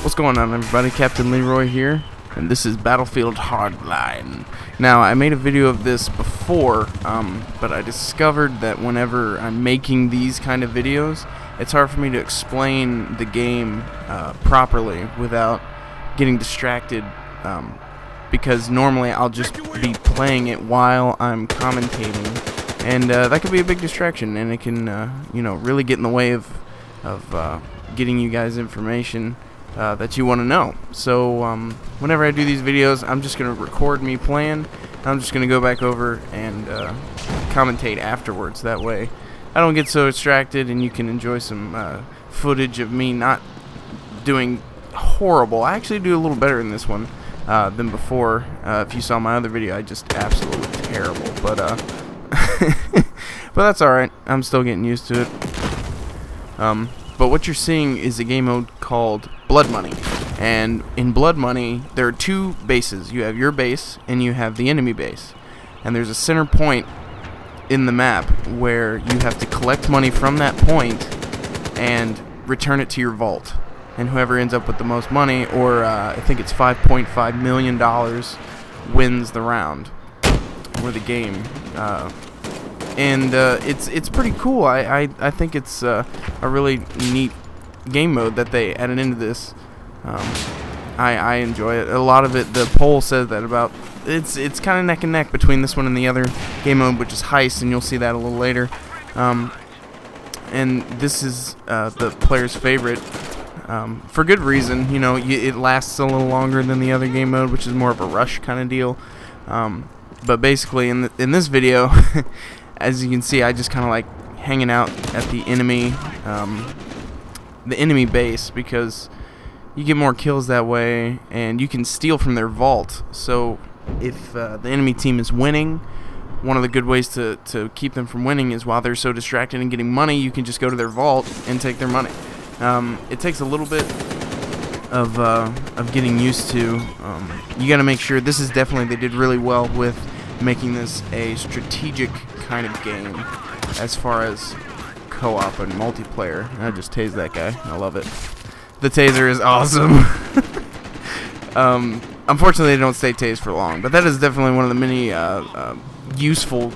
What's going on, everybody? Captain Leroy here, and this is Battlefield Hardline. Now, I made a video of this before, but I discovered that whenever I'm making these kind of videos, it's hard for me to explain the game properly without getting distracted, because normally I'll just be playing it while I'm commentating, and that could be a big distraction, and it can, really get in the way of getting you guys information that you want to know. So whenever I do these videos, I'm just going to record me playing. I'm just going to go back over and commentate afterwards. That way I don't get so distracted and you can enjoy some footage of me not doing horrible. I actually do a little better in this one than before. If you saw my other video, I just absolutely terrible. But but that's alright. I'm still getting used to it. But what you're seeing is a game mode called Blood Money. And in Blood Money, there are two bases. You have your base, and you have the enemy base. And there's a center point in the map where you have to collect money from that point and return it to your vault. And whoever ends up with the most money, or I think it's $5.5 million, wins the round, or the game. And it's pretty cool. I think it's a really neat game mode that they added into this. I enjoy it. A lot of it, the poll says that about it's kind of neck and neck between this one and the other game mode, which is Heist, and you'll see that a little later. And this is the player's favorite for good reason. You know, it lasts a little longer than the other game mode, which is more of a rush kind of deal. But basically, in this video. As you can see, I just kind of like hanging out at the enemy base, because you get more kills that way, and you can steal from their vault. So if the enemy team is winning, one of the good ways to keep them from winning is while they're so distracted and getting money, you can just go to their vault and take their money. It takes a little bit of getting used to. You got to make sure. This is definitely, they did really well with making this a strategic kind of game as far as co-op and multiplayer. I just tased that guy. I love it. The taser is awesome. Unfortunately, they don't stay tased for long, but that is definitely one of the many useful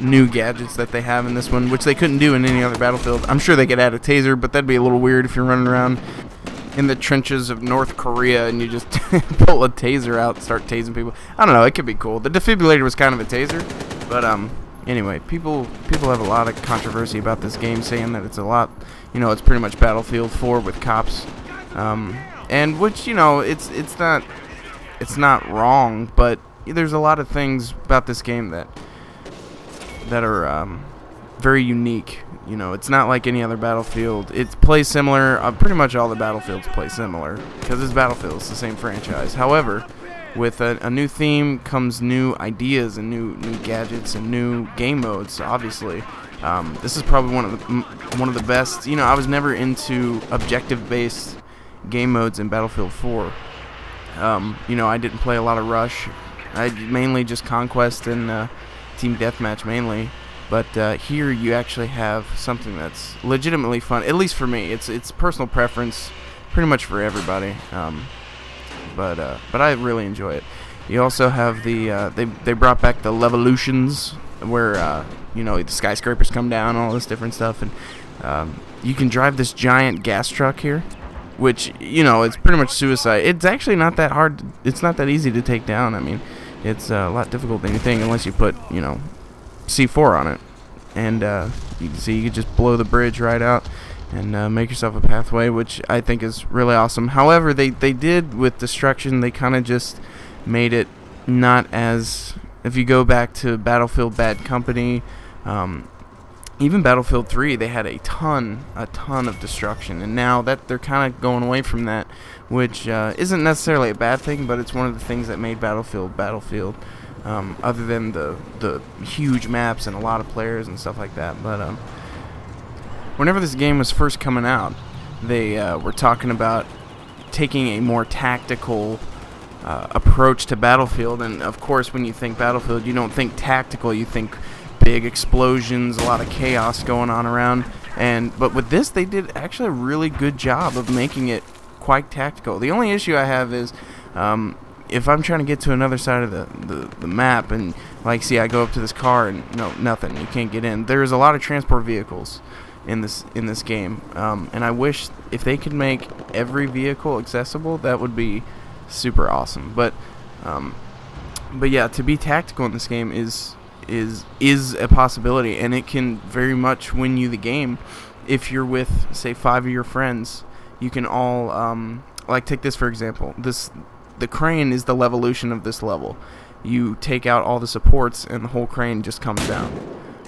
new gadgets that they have in this one, which they couldn't do in any other Battlefield. I'm sure they could add a taser, but that'd be a little weird if you're running around in the trenches of North Korea and you just pull a taser out and start tasing people. I don't know, it could be cool. The defibrillator was kind of a taser, but anyway, people have a lot of controversy about this game, saying that it's a lot, it's pretty much Battlefield 4 with cops, and which, it's not wrong, but there's a lot of things about this game that are very unique. It's not like any other Battlefield. It plays similar. Pretty much all the Battlefields play similar because it's Battlefield. It's the same franchise. However, with a new theme comes new ideas and new gadgets and new game modes. Obviously, this is probably one of the best. I was never into objective-based game modes in Battlefield 4. I didn't play a lot of Rush. I mainly just Conquest and Team Deathmatch mainly. But here you actually have something that's legitimately fun, at least for me. It's personal preference, pretty much for everybody. But I really enjoy it. You also have the they brought back the Levolutions, where the skyscrapers come down, all this different stuff, and you can drive this giant gas truck here, which it's pretty much suicide. It's actually not that hard. It's not that easy to take down. I mean, it's a lot difficult than you think unless you put C4 on it, and you can see you can just blow the bridge right out and make yourself a pathway, which I think is really awesome. However, they did with destruction, they kind of just made it not as, if you go back to Battlefield Bad Company, even Battlefield 3, they had a ton of destruction, and now that they're kind of going away from that, which isn't necessarily a bad thing, but it's one of the things that made Battlefield. Other than the huge maps and a lot of players and stuff like that. But whenever this game was first coming out, they were talking about taking a more tactical approach to Battlefield. And of course, when you think Battlefield, you don't think tactical, you think big explosions, a lot of chaos going on around. But with this, they did actually a really good job of making it quite tactical. The only issue I have is if I'm trying to get to another side of the map, and like, see, I go up to this car and no, nothing, you can't get in. There's a lot of transport vehicles in this game, and I wish if they could make every vehicle accessible, that would be super awesome. But yeah, to be tactical in this game is a possibility, and it can very much win you the game if you're with, say, 5 of your friends. You can all like, take this for example. The crane is the levolution of this level. You take out all the supports and the whole crane just comes down.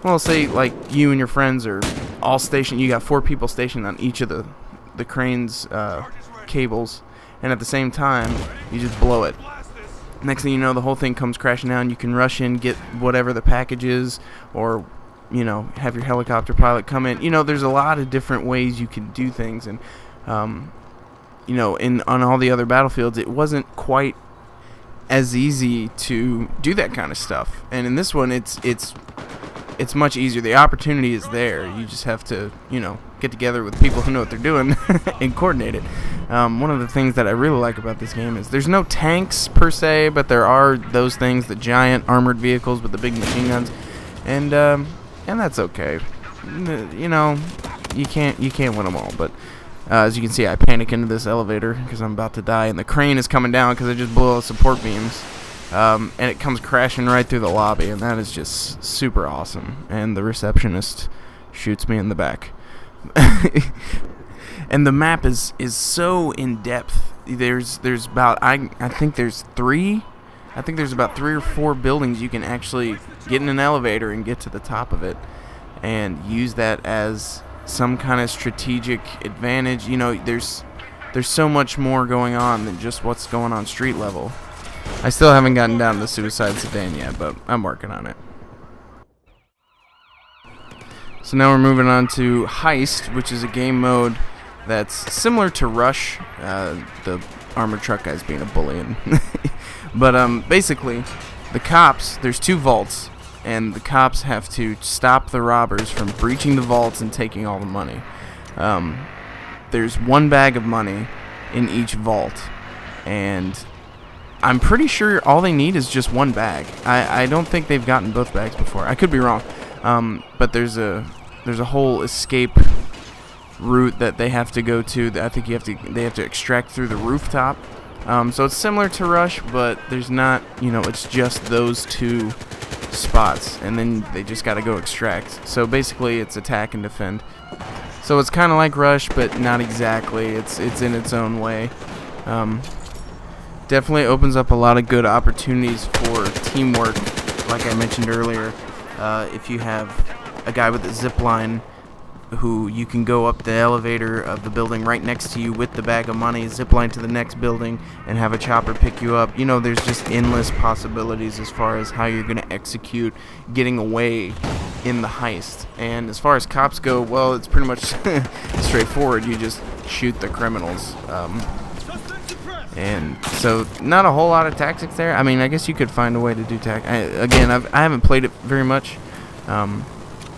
Well, say like you and your friends are all stationed. You got 4 people stationed on each of the crane's cables, and at the same time you just blow it. Next thing you know, the whole thing comes crashing down. You can rush in, get whatever the package is, or have your helicopter pilot come in. There's a lot of different ways you can do things, and on all the other Battlefields, it wasn't quite as easy to do that kind of stuff. And in this one, it's much easier. The opportunity is there. You just have to, get together with people who know what they're doing and coordinate it. One of the things that I really like about this game is there's no tanks per se, but there are those things, the giant armored vehicles with the big machine guns, and that's okay. You can't win them all, but as you can see, I panic into this elevator because I'm about to die, and the crane is coming down because I just blew all the support beams, and it comes crashing right through the lobby, and that is just super awesome. And the receptionist shoots me in the back. And the map is so in depth. There's about I think there's about 3 or 4 buildings you can actually get in an elevator and get to the top of it, and use that as some kind of strategic advantage. There's so much more going on than just what's going on street level. I still haven't gotten down to the suicide sedan yet, but I'm working on it. So now we're moving on to Heist, which is a game mode that's similar to Rush, the armored truck guy's being a bully. But basically, the cops, there's 2 vaults, and the cops have to stop the robbers from breaching the vaults and taking all the money. There's 1 bag of money in each vault, and I'm pretty sure all they need is just 1 bag. I don't think they've gotten both bags before. I could be wrong. But there's a whole escape route that they have to go to. I think they have to extract through the rooftop. So it's similar to Rush, but there's not, it's just those 2 spots, and then they just got to go extract. So basically it's attack and defend. So it's kind of like Rush, but not exactly. It's in its own way. Definitely opens up a lot of good opportunities for teamwork, like I mentioned earlier. If you have a guy with a zip line who you can go up the elevator of the building right next to you with the bag of money, zip line to the next building, and have a chopper pick you up. There's just endless possibilities as far as how you're going to execute getting away in the heist. And as far as cops go, well, it's pretty much straightforward. You just shoot the criminals. And so not a whole lot of tactics there. I mean, I guess you could find a way to do I haven't played it very much, and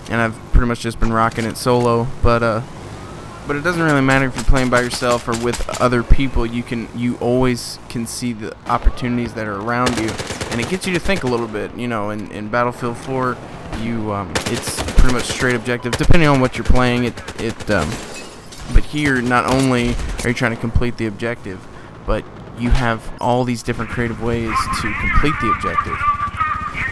I've pretty much just been rocking it solo. But it doesn't really matter if you're playing by yourself or with other people. You always can see the opportunities that are around you, and it gets you to think a little bit. In Battlefield 4, it's pretty much straight objective, depending on what you're playing. But here, not only are you trying to complete the objective, but you have all these different creative ways to complete the objective.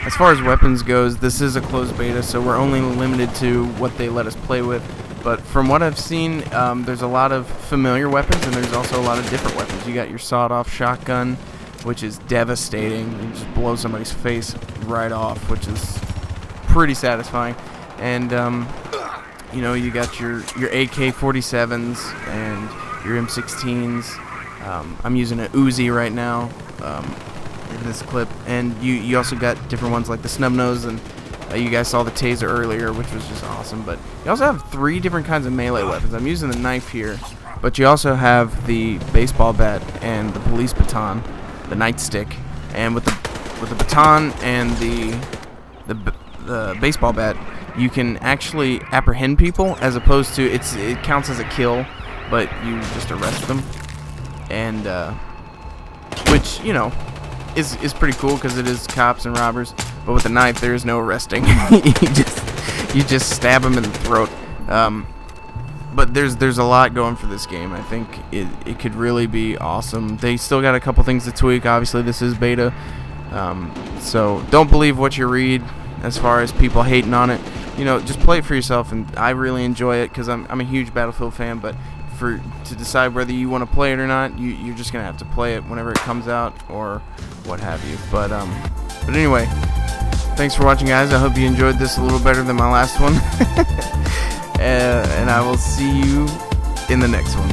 As far as weapons goes, this is a closed beta, so we're only limited to what they let us play with. But from what I've seen, there's a lot of familiar weapons, and there's also a lot of different weapons. You got your sawed-off shotgun, which is devastating. You just blow somebody's face right off, which is pretty satisfying. And you got your AK-47s and your M16s. I'm using an Uzi right now in this clip, and you also got different ones like the snub nose, and you guys saw the taser earlier, which was just awesome. But you also have 3 different kinds of melee weapons. I'm using the knife here, but you also have the baseball bat and the police baton, the nightstick. And with the baton and the baseball bat, you can actually apprehend people, as opposed to it counts as a kill, but you just arrest them. and which, you know, is pretty cool because it is cops and robbers. But with the knife, there is no arresting. you just stab them in the throat. But there's a lot going for this game. I think it could really be awesome. They still got a couple things to tweak. Obviously, this is beta, so don't believe what you read as far as people hating on it. You know, just play it for yourself. And I really enjoy it because I'm a huge Battlefield fan. But to decide whether you want to play it or not, you're just gonna have to play it whenever it comes out or what have you. But anyway, thanks for watching, guys. I hope you enjoyed this a little better than my last one. And I will see you in the next one.